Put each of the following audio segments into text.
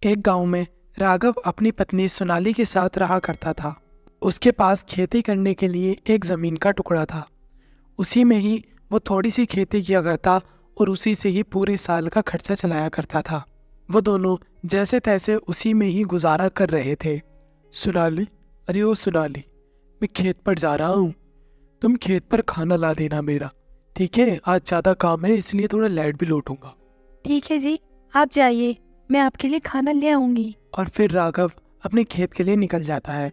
एक गांव में राघव अपनी पत्नी सोनाली के साथ रहा करता था। उसके पास खेती करने के लिए एक ज़मीन का टुकड़ा था। उसी में ही वो थोड़ी सी खेती किया करता और उसी से ही पूरे साल का खर्चा चलाया करता था। वो दोनों जैसे तैसे उसी में ही गुजारा कर रहे थे। सोनाली, अरे ओ सोनाली, मैं खेत पर जा रहा हूँ, तुम खेत पर खाना ला देना मेरा, ठीक है? आज ज़्यादा काम है इसलिए थोड़ा लेट भी लौटूंगा। ठीक है जी, आप जाइए, मैं आपके लिए खाना ले आऊंगी। और फिर राघव अपने खेत के लिए निकल जाता है।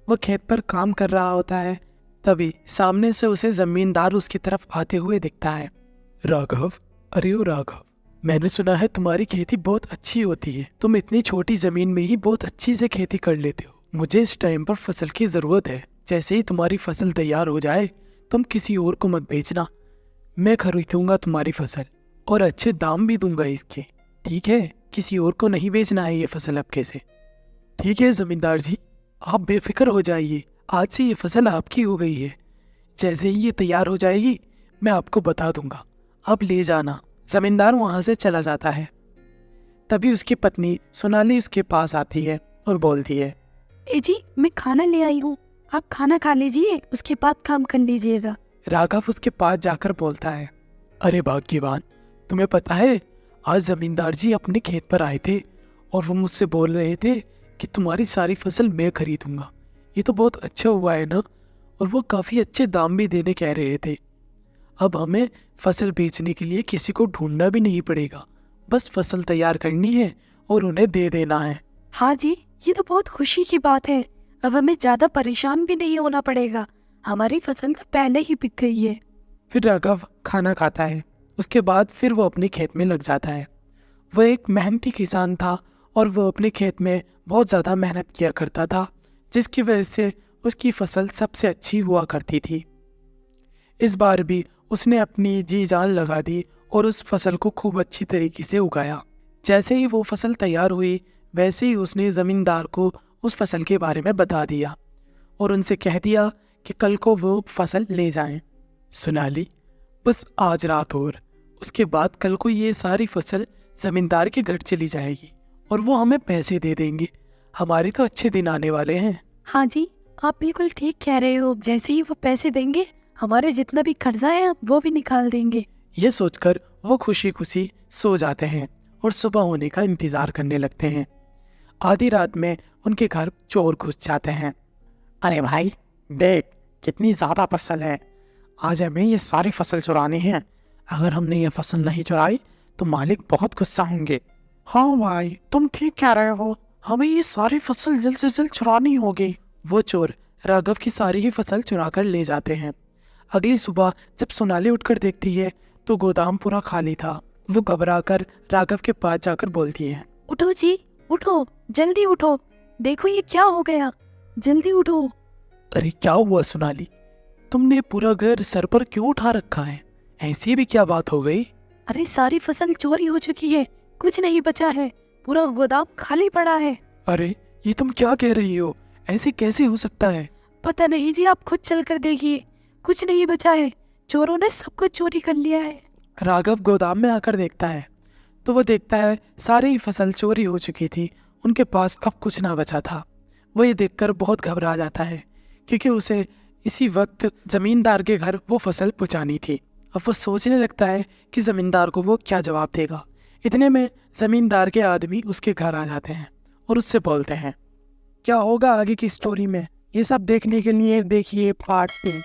वो खेत पर काम कर रहा होता है, तभी सामने से उसे जमींदार उसकी तरफ आते हुए दिखता है। राघव, अरे ओ राघव, मैंने सुना है तुम्हारी खेती बहुत अच्छी होती है। तुम इतनी छोटी जमीन में ही बहुत अच्छी से खेती कर लेते हो। मुझे इस टाइम पर फसल की जरूरत है। जैसे ही तुम्हारी फसल तैयार हो जाए तुम किसी और को मत बेचना, मैं खरीदूंगा तुम्हारी फसल और अच्छे दाम भी दूंगा इसके, ठीक है? किसी और को नहीं बेचना है ये फसल अब से। ठीक है जमींदार जी, आप बेफिक्र हो जाइए, आज से ये फसल आपकी हो गई है। जैसे ही ये तैयार हो जाएगी मैं आपको बता दूंगा, आप ले जाना। जमींदार वहां से चला जाता है। तभी उसकी पत्नी सोनाली उसके पास आती है और बोलती है, ए जी, मैं खाना ले आई हूँ, आप खाना खा लीजिए, उसके बाद काम कर लीजिएगा। राघव उसके पास जाकर बोलता है, अरे भाग्यवान, तुम्हें पता है आज जमींदार जी अपने खेत पर आए थे और वो मुझसे बोल रहे थे कि तुम्हारी सारी फसल मैं खरीदूंगा। ये तो बहुत अच्छा हुआ है ना। और वो काफ़ी अच्छे दाम भी देने कह रहे थे। अब हमें फसल बेचने के लिए किसी को ढूंढना भी नहीं पड़ेगा, बस फसल तैयार करनी है और उन्हें दे देना है। हाँ जी, ये तो बहुत खुशी की बात है। अब हमें ज्यादा परेशान भी नहीं होना पड़ेगा, हमारी फसल तो पहले ही बिक गई है। फिर राघव खाना खाता है। उसके बाद फिर वो अपने खेत में लग जाता है। वह एक मेहनती किसान था और वो अपने खेत में बहुत ज़्यादा मेहनत किया करता था, जिसकी वजह से उसकी फसल सबसे अच्छी हुआ करती थी। इस बार भी उसने अपनी जी जान लगा दी और उस फसल को खूब अच्छी तरीके से उगाया। जैसे ही वो फसल तैयार हुई वैसे ही उसने ज़मींदार को उस फसल के बारे में बता दिया और उनसे कह दिया कि कल को वो फसल ले जाएं। सोनाली, बस आज रात और उसके बाद कल को ये सारी फसल जमींदार के घर चली जाएगी और वो हमें पैसे दे देंगे। हमारे तो अच्छे दिन आने वाले हैं। हाँ जी, आप बिल्कुल ठीक कह रहे हो। जैसे ही वो पैसे देंगे हमारे जितना भी कर्जा है वो भी निकाल देंगे। ये सोचकर वो खुशी खुशी सो जाते हैं और सुबह होने का इंतजार करने लगते हैं। आधी रात में उनके घर चोर घुस जाते हैं। अरे भाई देख, कितनी ज्यादा फसल है, आज हमें ये सारी फसल चुरानी है। अगर हमने ये फसल नहीं चुराई तो मालिक बहुत गुस्सा होंगे। हाँ भाई, तुम ठीक कह रहे हो, हमें ये सारी फसल जल्द से जल्द चुरानी होगी। वो चोर राघव की सारी ही फसल चुरा कर ले जाते हैं। अगली सुबह जब सोनाली उठकर देखती है तो गोदाम पूरा खाली था। वो घबरा कर राघव के पास जाकर बोलती है, उठो जी, उठो, जल्दी उठो, देखो ये क्या हो गया, जल्दी उठो। अरे क्या हुआ सोनाली, तुमने पूरा घर सर पर क्यों उठा रखा है? ऐसी भी क्या बात हो गई? अरे सारी फसल चोरी हो चुकी है, कुछ नहीं बचा है, पूरा गोदाम खाली पड़ा है। अरे ये तुम क्या कह रही हो? ऐसे कैसे हो सकता है? पता नहीं जी, आप खुद चल कर देखिए, कुछ नहीं बचा है, चोरों ने सब कुछ चोरी कर लिया है। राघव गोदाम में आकर देखता है तो वो देखता है सारी फसल चोरी हो चुकी थी। उनके पास अब कुछ ना बचा था। वो ये देखकर बहुत घबरा जाता है क्योंकि उसे इसी वक्त जमींदार के घर वो फसल पहुंचानी थी। अब वो सोचने लगता है कि जमींदार को वो क्या जवाब देगा। इतने में जमींदार के आदमी उसके घर आ जाते हैं और उससे बोलते हैं, क्या होगा आगे की स्टोरी में, ये सब देखने के लिए देखिए पार्ट 2।